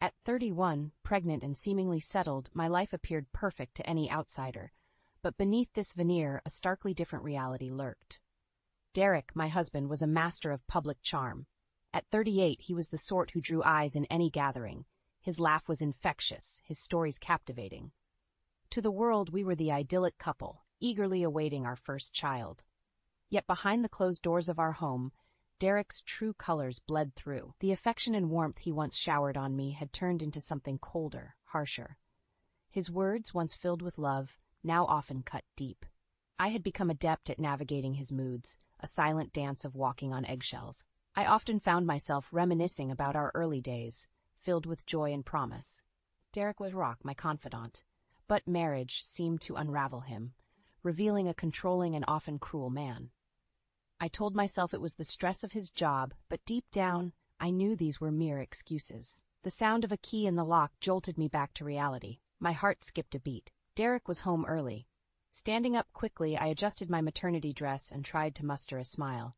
At 31, pregnant and seemingly settled, my life appeared perfect to any outsider. But beneath this veneer, a starkly different reality lurked. Derek, my husband, was a master of public charm. At 38, he was the sort who drew eyes in any gathering. His laugh was infectious, his stories captivating. To the world, we were the idyllic couple, eagerly awaiting our first child. Yet behind the closed doors of our home, Derek's true colors bled through. The affection and warmth he once showered on me had turned into something colder, harsher. His words, once filled with love, now often cut deep. I had become adept at navigating his moods, a silent dance of walking on eggshells. I often found myself reminiscing about our early days, filled with joy and promise. Derek was rock, my confidant, but marriage seemed to unravel him, revealing a controlling and often cruel man. I told myself it was the stress of his job, but deep down, I knew these were mere excuses. The sound of a key in the lock jolted me back to reality. My heart skipped a beat. Derek was home early. Standing up quickly, I adjusted my maternity dress and tried to muster a smile.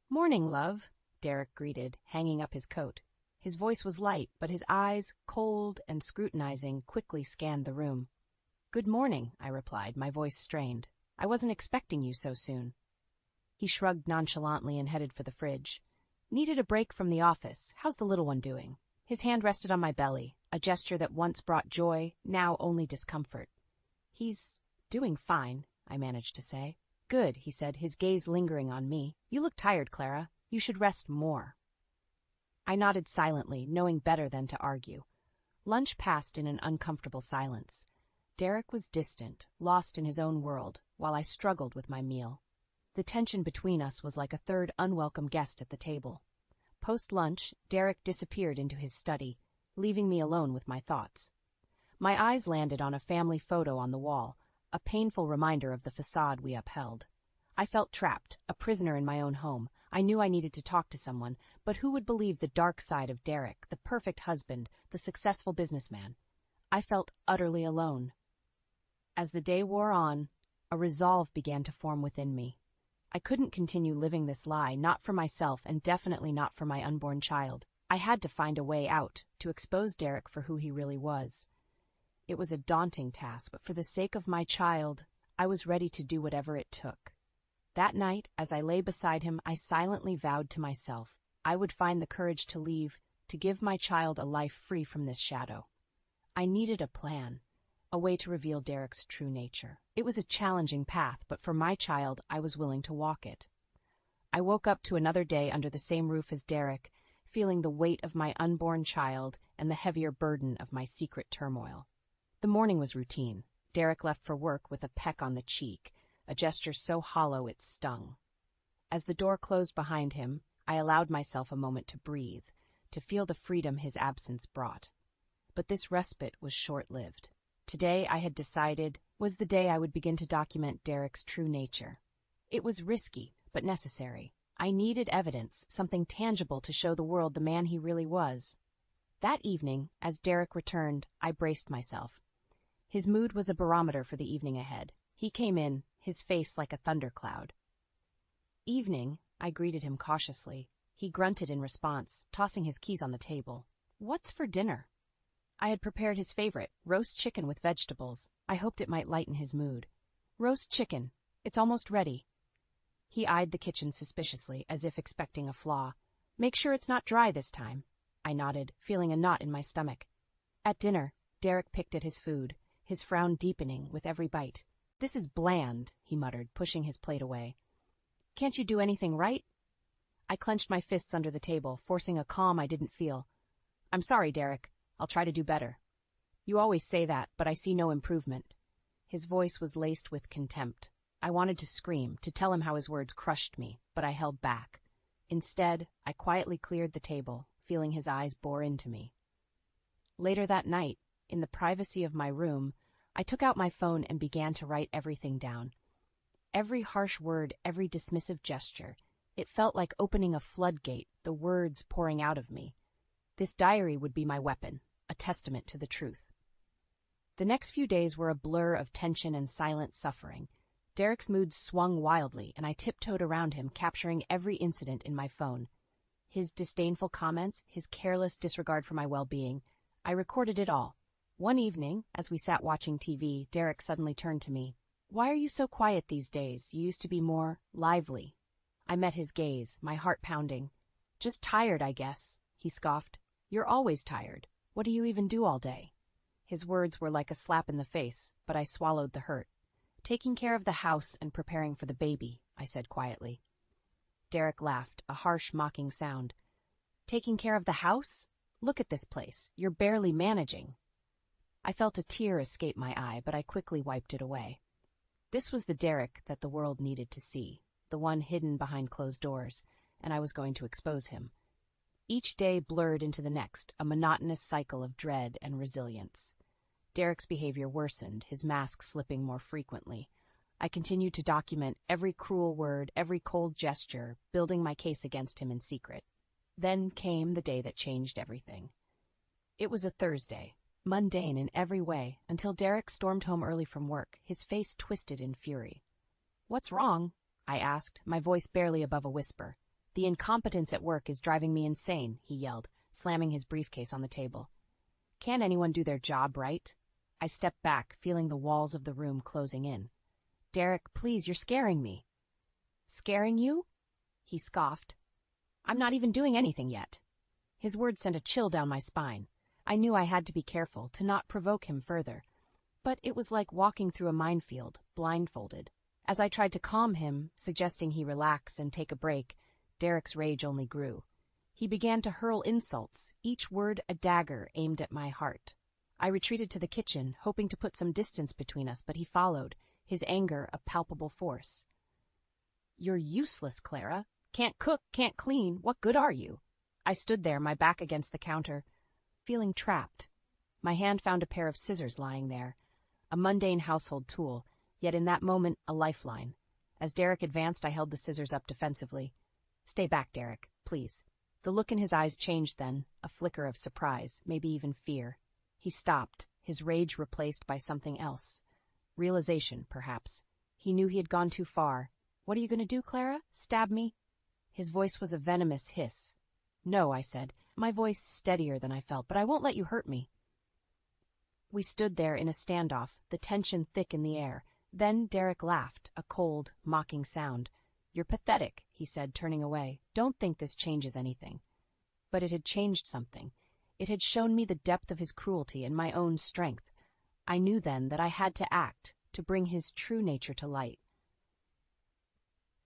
"Morning, love," Derek greeted, hanging up his coat. His voice was light, but his eyes, cold and scrutinizing, quickly scanned the room. "Good morning," I replied, my voice strained. "I wasn't expecting you so soon." He shrugged nonchalantly and headed for the fridge. "Needed a break from the office. How's the little one doing?" His hand rested on my belly, a gesture that once brought joy, now only discomfort. "He's doing fine," I managed to say. "Good," he said, his gaze lingering on me. "You look tired, Clara. You should rest more." I nodded silently, knowing better than to argue. Lunch passed in an uncomfortable silence. Derek was distant, lost in his own world, while I struggled with my meal. The tension between us was like a third unwelcome guest at the table. Post-lunch, Derek disappeared into his study, leaving me alone with my thoughts. My eyes landed on a family photo on the wall, a painful reminder of the facade we upheld. I felt trapped, a prisoner in my own home. I knew I needed to talk to someone, but who would believe the dark side of Derek, the perfect husband, the successful businessman? I felt utterly alone. As the day wore on, a resolve began to form within me. I couldn't continue living this lie, not for myself and definitely not for my unborn child. I had to find a way out, to expose Derek for who he really was. It was a daunting task, but for the sake of my child, I was ready to do whatever it took. That night, as I lay beside him, I silently vowed to myself I would find the courage to leave, to give my child a life free from this shadow. I needed a plan, a way to reveal Derek's true nature. It was a challenging path, but for my child, I was willing to walk it. I woke up to another day under the same roof as Derek, feeling the weight of my unborn child and the heavier burden of my secret turmoil. The morning was routine. Derek left for work with a peck on the cheek, a gesture so hollow it stung. As the door closed behind him, I allowed myself a moment to breathe, to feel the freedom his absence brought. But this respite was short-lived. Today, I had decided, was the day I would begin to document Derek's true nature. It was risky, but necessary. I needed evidence, something tangible to show the world the man he really was. That evening, as Derek returned, I braced myself. His mood was a barometer for the evening ahead. He came in, his face like a thundercloud. "Evening," I greeted him cautiously. He grunted in response, tossing his keys on the table. "What's for dinner?" I had prepared his favorite, roast chicken with vegetables. I hoped it might lighten his mood. "Roast chicken. It's almost ready." He eyed the kitchen suspiciously, as if expecting a flaw. "Make sure it's not dry this time." I nodded, feeling a knot in my stomach. At dinner, Derek picked at his food, his frown deepening with every bite. "This is bland," he muttered, pushing his plate away. "Can't you do anything right?" I clenched my fists under the table, forcing a calm I didn't feel. "I'm sorry, Derek. I'll try to do better." "You always say that, but I see no improvement." His voice was laced with contempt. I wanted to scream, to tell him how his words crushed me, but I held back. Instead, I quietly cleared the table, feeling his eyes bore into me. Later that night, in the privacy of my room, I took out my phone and began to write everything down. Every harsh word, every dismissive gesture. It felt like opening a floodgate, the words pouring out of me. This diary would be my weapon, a testament to the truth. The next few days were a blur of tension and silent suffering. Derek's mood swung wildly, and I tiptoed around him, capturing every incident in my phone. His disdainful comments, his careless disregard for my well-being. I recorded it all. One evening, as we sat watching TV, Derek suddenly turned to me. "Why are you so quiet these days? You used to be more lively." I met his gaze, my heart pounding. "Just tired, I guess," he scoffed. "You're always tired. What do you even do all day?" His words were like a slap in the face, but I swallowed the hurt. "Taking care of the house and preparing for the baby," I said quietly. Derek laughed, a harsh, mocking sound. "Taking care of the house? Look at this place. You're barely managing." I felt a tear escape my eye, but I quickly wiped it away. This was the Derek that the world needed to see, the one hidden behind closed doors, and I was going to expose him. Each day blurred into the next, a monotonous cycle of dread and resilience. Derek's behavior worsened, his mask slipping more frequently. I continued to document every cruel word, every cold gesture, building my case against him in secret. Then came the day that changed everything. It was a Thursday, mundane in every way, until Derek stormed home early from work, his face twisted in fury. "What's wrong?" I asked, my voice barely above a whisper. "The incompetence at work is driving me insane," he yelled, slamming his briefcase on the table. "Can't anyone do their job right?" I stepped back, feeling the walls of the room closing in. "Derek, please, you're scaring me." "Scaring you?" He scoffed. "I'm not even doing anything yet." His words sent a chill down my spine. I knew I had to be careful, to not provoke him further. But it was like walking through a minefield, blindfolded. As I tried to calm him, suggesting he relax and take a break, Derek's rage only grew. He began to hurl insults, each word a dagger aimed at my heart. I retreated to the kitchen, hoping to put some distance between us, but he followed, his anger a palpable force. "You're useless, Clara. Can't cook, can't clean. What good are you?" I stood there, my back against the counter, feeling trapped. My hand found a pair of scissors lying there, a mundane household tool, yet in that moment a lifeline. As Derek advanced, I held the scissors up defensively. "Stay back, Derek, please." The look in his eyes changed then, a flicker of surprise, maybe even fear. He stopped, his rage replaced by something else. Realization, perhaps. He knew he had gone too far. "What are you going to do, Clara? Stab me?" His voice was a venomous hiss. "No," I said, my voice steadier than I felt, "but I won't let you hurt me." We stood there in a standoff, the tension thick in the air. Then Derek laughed, a cold, mocking sound. "You're pathetic," he said, turning away. "Don't think this changes anything." But it had changed something. It had shown me the depth of his cruelty and my own strength. I knew then that I had to act, to bring his true nature to light.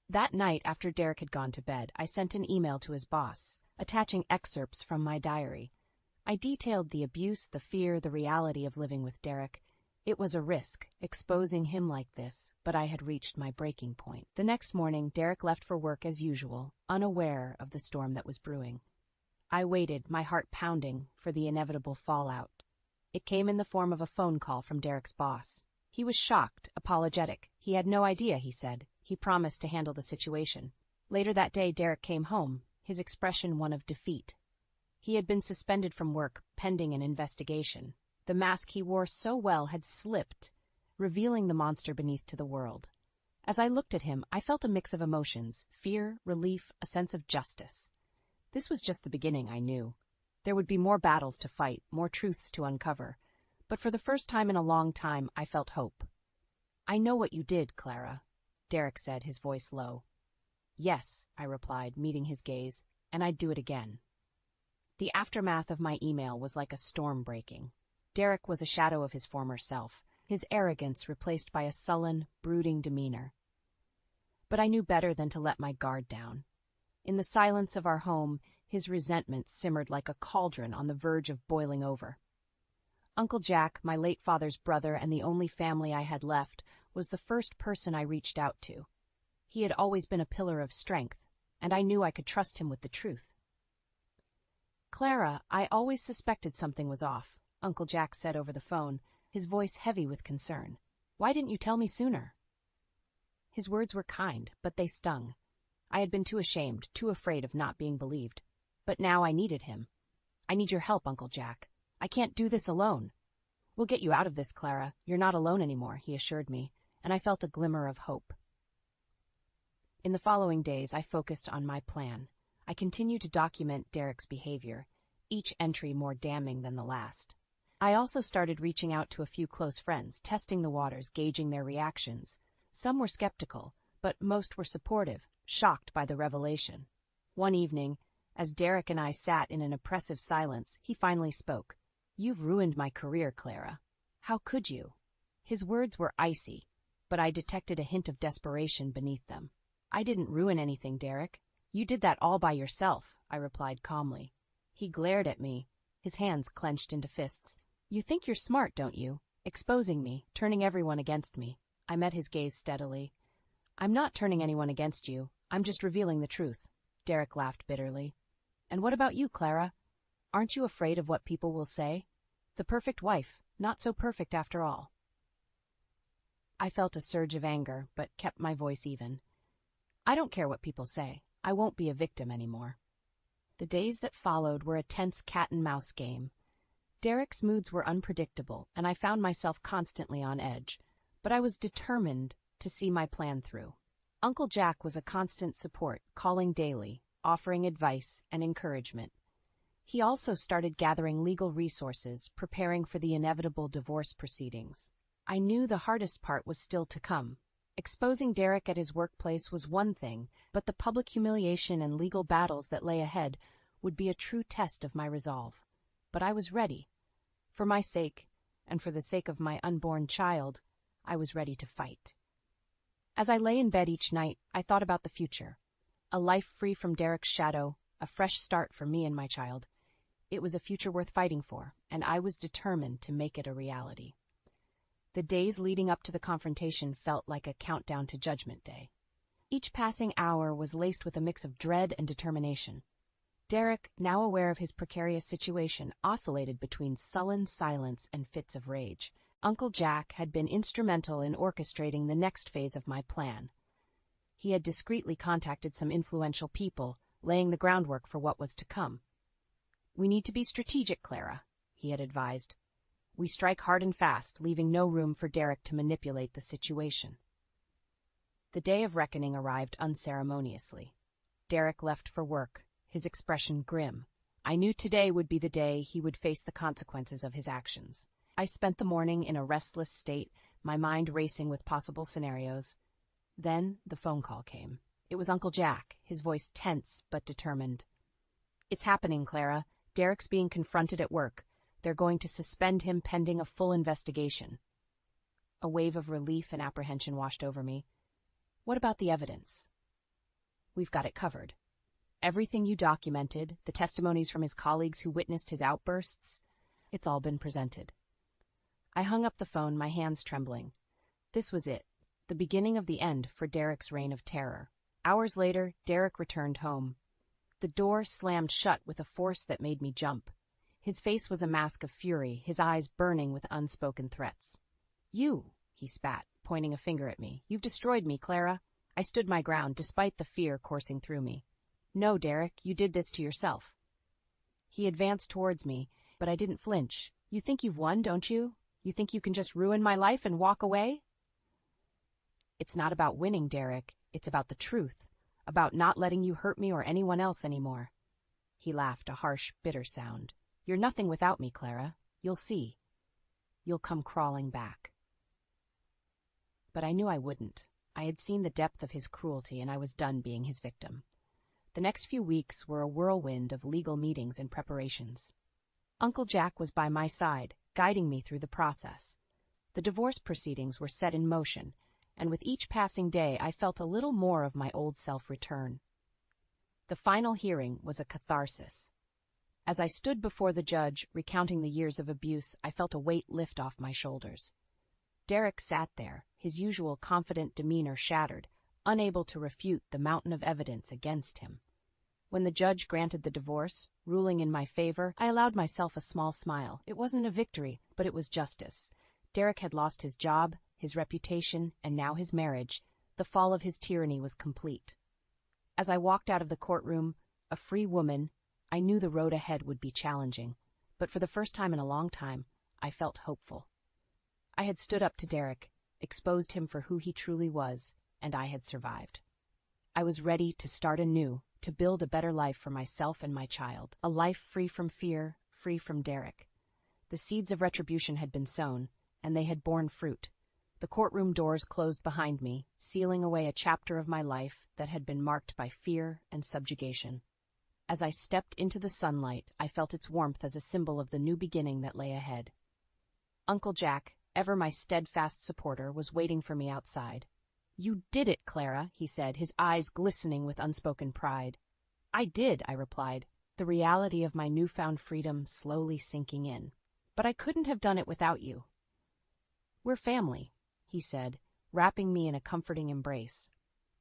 That night, after Derek had gone to bed, I sent an email to his boss, attaching excerpts from my diary. I detailed the abuse, the fear, the reality of living with Derek. It was a risk, exposing him like this, but I had reached my breaking point. The next morning, Derek left for work as usual, unaware of the storm that was brewing. I waited, my heart pounding, for the inevitable fallout. It came in the form of a phone call from Derek's boss. He was shocked, apologetic. He had no idea, he said. He promised to handle the situation. Later that day, Derek came home, his expression one of defeat. He had been suspended from work, pending an investigation. The mask he wore so well had slipped, revealing the monster beneath to the world. As I looked at him, I felt a mix of emotions, fear, relief, a sense of justice. This was just the beginning, I knew. There would be more battles to fight, more truths to uncover. But for the first time in a long time, I felt hope. "I know what you did, Clara," Derek said, his voice low. "Yes," I replied, meeting his gaze, "and I'd do it again." The aftermath of my email was like a storm breaking. Derek was a shadow of his former self, his arrogance replaced by a sullen, brooding demeanor. But I knew better than to let my guard down. In the silence of our home, his resentment simmered like a cauldron on the verge of boiling over. Uncle Jack, my late father's brother and the only family I had left, was the first person I reached out to. He had always been a pillar of strength, and I knew I could trust him with the truth. "Clara, I always suspected something was off," Uncle Jack said over the phone, his voice heavy with concern. "Why didn't you tell me sooner?" His words were kind, but they stung. I had been too ashamed, too afraid of not being believed. But now I needed him. "I need your help, Uncle Jack. I can't do this alone." "We'll get you out of this, Clara. You're not alone anymore," he assured me, and I felt a glimmer of hope. In the following days, I focused on my plan. I continued to document Derek's behavior. each entry more damning than the last. I also started reaching out to a few close friends, testing the waters, gauging their reactions. Some were skeptical, but most were supportive, shocked by the revelation. One evening, as Derek and I sat in an oppressive silence, he finally spoke. "You've ruined my career, Clara. How could you?" His words were icy, but I detected a hint of desperation beneath them. "I didn't ruin anything, Derek. You did that all by yourself," I replied calmly. He glared at me, his hands clenched into fists. "You think you're smart, don't you? Exposing me, turning everyone against me." I met his gaze steadily. "I'm not turning anyone against you. I'm just revealing the truth." Derek laughed bitterly. "And what about you, Clara? Aren't you afraid of what people will say? The perfect wife, not so perfect after all." I felt a surge of anger, but kept my voice even. "I don't care what people say. I won't be a victim anymore." The days that followed were a tense cat-and-mouse game. Derek's moods were unpredictable, and I found myself constantly on edge, but I was determined to see my plan through. Uncle Jack was a constant support, calling daily, offering advice and encouragement. He also started gathering legal resources, preparing for the inevitable divorce proceedings. I knew the hardest part was still to come. Exposing Derek at his workplace was one thing, but the public humiliation and legal battles that lay ahead would be a true test of my resolve. But I was ready. For my sake, and for the sake of my unborn child, I was ready to fight. As I lay in bed each night, I thought about the future. A life free from Derek's shadow, a fresh start for me and my child. It was a future worth fighting for, and I was determined to make it a reality. The days leading up to the confrontation felt like a countdown to Judgment Day. Each passing hour was laced with a mix of dread and determination. Derek, now aware of his precarious situation, oscillated between sullen silence and fits of rage. Uncle Jack had been instrumental in orchestrating the next phase of my plan. He had discreetly contacted some influential people, laying the groundwork for what was to come. "We need to be strategic, Clara," he had advised. "We strike hard and fast, leaving no room for Derek to manipulate the situation." The day of reckoning arrived unceremoniously. Derek left for work, his expression grim. I knew today would be the day he would face the consequences of his actions. I spent the morning in a restless state, my mind racing with possible scenarios. Then the phone call came. It was Uncle Jack, his voice tense but determined. "It's happening, Clara. Derek's being confronted at work. They're going to suspend him pending a full investigation." A wave of relief and apprehension washed over me. "What about the evidence?" "We've got it covered. Everything you documented, the testimonies from his colleagues who witnessed his outbursts, it's all been presented." I hung up the phone, my hands trembling. This was it, the beginning of the end for Derek's reign of terror. Hours later, Derek returned home. The door slammed shut with a force that made me jump. His face was a mask of fury, his eyes burning with unspoken threats. "You," he spat, pointing a finger at me. "You've destroyed me, Clara." I stood my ground, despite the fear coursing through me. "No, Derek, you did this to yourself." He advanced towards me, but I didn't flinch. "You think you've won, don't you? You think you can just ruin my life and walk away?" "It's not about winning, Derek. It's about the truth. About not letting you hurt me or anyone else anymore." He laughed, a harsh, bitter sound. "You're nothing without me, Clara. You'll see. You'll come crawling back." But I knew I wouldn't. I had seen the depth of his cruelty, and I was done being his victim. The next few weeks were a whirlwind of legal meetings and preparations. Uncle Jack was by my side, guiding me through the process. The divorce proceedings were set in motion, and with each passing day I felt a little more of my old self return. The final hearing was a catharsis. As I stood before the judge, recounting the years of abuse, I felt a weight lift off my shoulders. Derek sat there, his usual confident demeanor shattered, unable to refute the mountain of evidence against him. When the judge granted the divorce, ruling in my favor, I allowed myself a small smile. It wasn't a victory, but it was justice. Derek had lost his job, his reputation, and now his marriage. The fall of his tyranny was complete. As I walked out of the courtroom, a free woman, I knew the road ahead would be challenging, but for the first time in a long time, I felt hopeful. I had stood up to Derek, exposed him for who he truly was, and I had survived. I was ready to start anew, to build a better life for myself and my child. A life free from fear, free from Derek. The seeds of retribution had been sown, and they had borne fruit. The courtroom doors closed behind me, sealing away a chapter of my life that had been marked by fear and subjugation. As I stepped into the sunlight, I felt its warmth as a symbol of the new beginning that lay ahead. Uncle Jack, ever my steadfast supporter, was waiting for me outside. "You did it, Clara," he said, his eyes glistening with unspoken pride. "I did," I replied, the reality of my newfound freedom slowly sinking in. "But I couldn't have done it without you." "We're family," he said, wrapping me in a comforting embrace.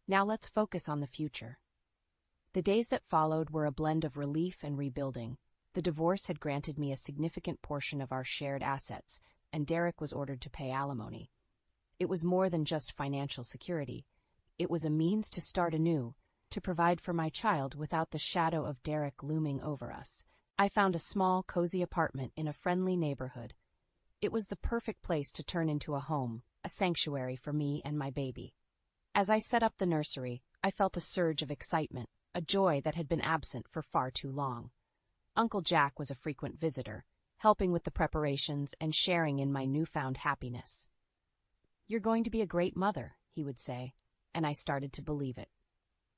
"Now let's focus on the future." The days that followed were a blend of relief and rebuilding. The divorce had granted me a significant portion of our shared assets, and Derek was ordered to pay alimony. It was more than just financial security. It was a means to start anew, to provide for my child without the shadow of Derek looming over us. I found a small, cozy apartment in a friendly neighborhood. It was the perfect place to turn into a home, a sanctuary for me and my baby. As I set up the nursery, I felt a surge of excitement, a joy that had been absent for far too long. Uncle Jack was a frequent visitor, helping with the preparations and sharing in my newfound happiness. "You're going to be a great mother," he would say, and I started to believe it.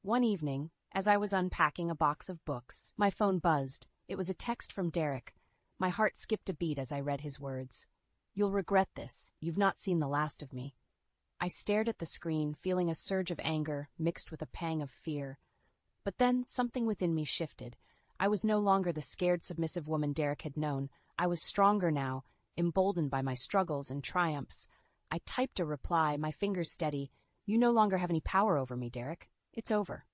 One evening, as I was unpacking a box of books, my phone buzzed. It was a text from Derek. My heart skipped a beat as I read his words. "You'll regret this. You've not seen the last of me." I stared at the screen, feeling a surge of anger mixed with a pang of fear. But then something within me shifted. I was no longer the scared, submissive woman Derek had known. I was stronger now, emboldened by my struggles and triumphs. I typed a reply, my fingers steady. "You no longer have any power over me, Derek. It's over."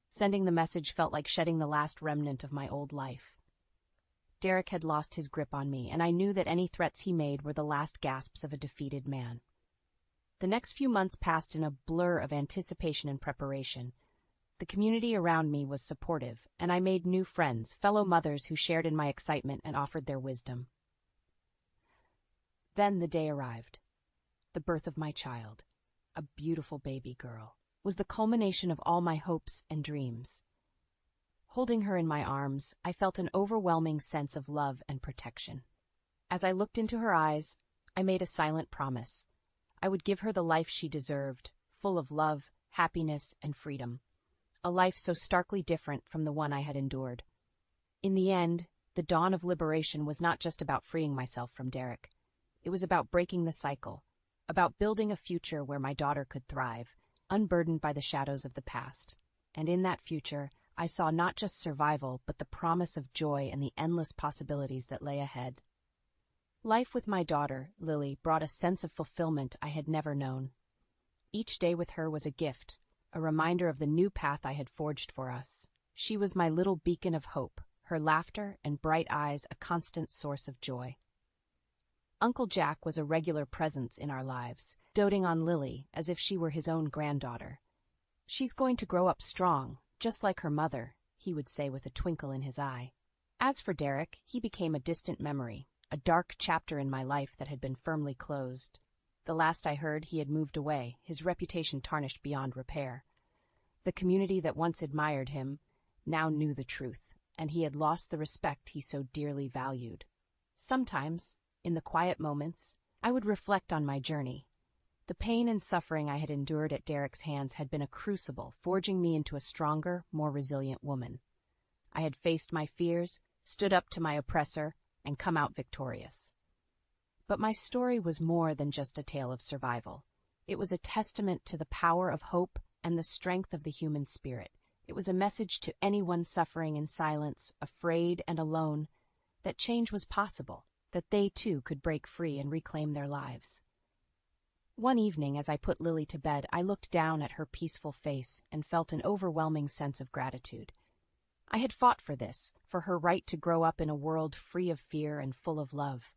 Sending the message felt like shedding the last remnant of my old life. Derek had lost his grip on me, and I knew that any threats he made were the last gasps of a defeated man. The next few months passed in a blur of anticipation and preparation. The community around me was supportive, and I made new friends, fellow mothers who shared in my excitement and offered their wisdom. Then the day arrived. The birth of my child, a beautiful baby girl, was the culmination of all my hopes and dreams. Holding her in my arms, I felt an overwhelming sense of love and protection. As I looked into her eyes, I made a silent promise. I would give her the life she deserved, full of love, happiness, and freedom. A life so starkly different from the one I had endured. In the end, the dawn of liberation was not just about freeing myself from Derek. It was about breaking the cycle, about building a future where my daughter could thrive, unburdened by the shadows of the past. And in that future, I saw not just survival, but the promise of joy and the endless possibilities that lay ahead. Life with my daughter, Lily, brought a sense of fulfillment I had never known. Each day with her was a gift, a reminder of the new path I had forged for us. She was my little beacon of hope, her laughter and bright eyes a constant source of joy. Uncle Jack was a regular presence in our lives, doting on Lily as if she were his own granddaughter. "She's going to grow up strong, just like her mother," he would say with a twinkle in his eye. As for Derek, he became a distant memory, a dark chapter in my life that had been firmly closed. The last I heard, he had moved away, his reputation tarnished beyond repair. The community that once admired him now knew the truth, and he had lost the respect he so dearly valued. Sometimes, in the quiet moments, I would reflect on my journey. The pain and suffering I had endured at Derek's hands had been a crucible, forging me into a stronger, more resilient woman. I had faced my fears, stood up to my oppressor, and come out victorious. But my story was more than just a tale of survival. It was a testament to the power of hope and the strength of the human spirit. It was a message to anyone suffering in silence, afraid and alone, that change was possible, that they too could break free and reclaim their lives. One evening, as I put Lily to bed, I looked down at her peaceful face and felt an overwhelming sense of gratitude. I had fought for this, for her right to grow up in a world free of fear and full of love.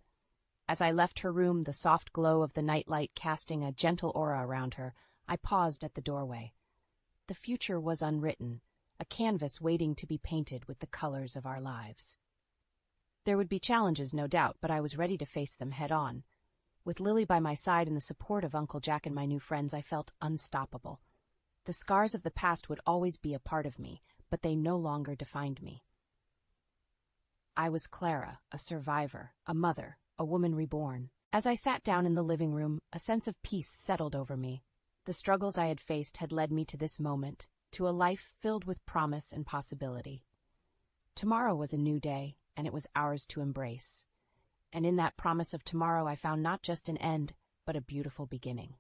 As I left her room, the soft glow of the nightlight casting a gentle aura around her, I paused at the doorway. The future was unwritten, a canvas waiting to be painted with the colors of our lives. There would be challenges, no doubt, but I was ready to face them head-on. With Lily by my side and the support of Uncle Jack and my new friends, I felt unstoppable. The scars of the past would always be a part of me, but they no longer defined me. I was Clara, a survivor, a mother, a woman reborn. As I sat down in the living room, a sense of peace settled over me. The struggles I had faced had led me to this moment, to a life filled with promise and possibility. Tomorrow was a new day, and it was ours to embrace. And in that promise of tomorrow I found not just an end, but a beautiful beginning.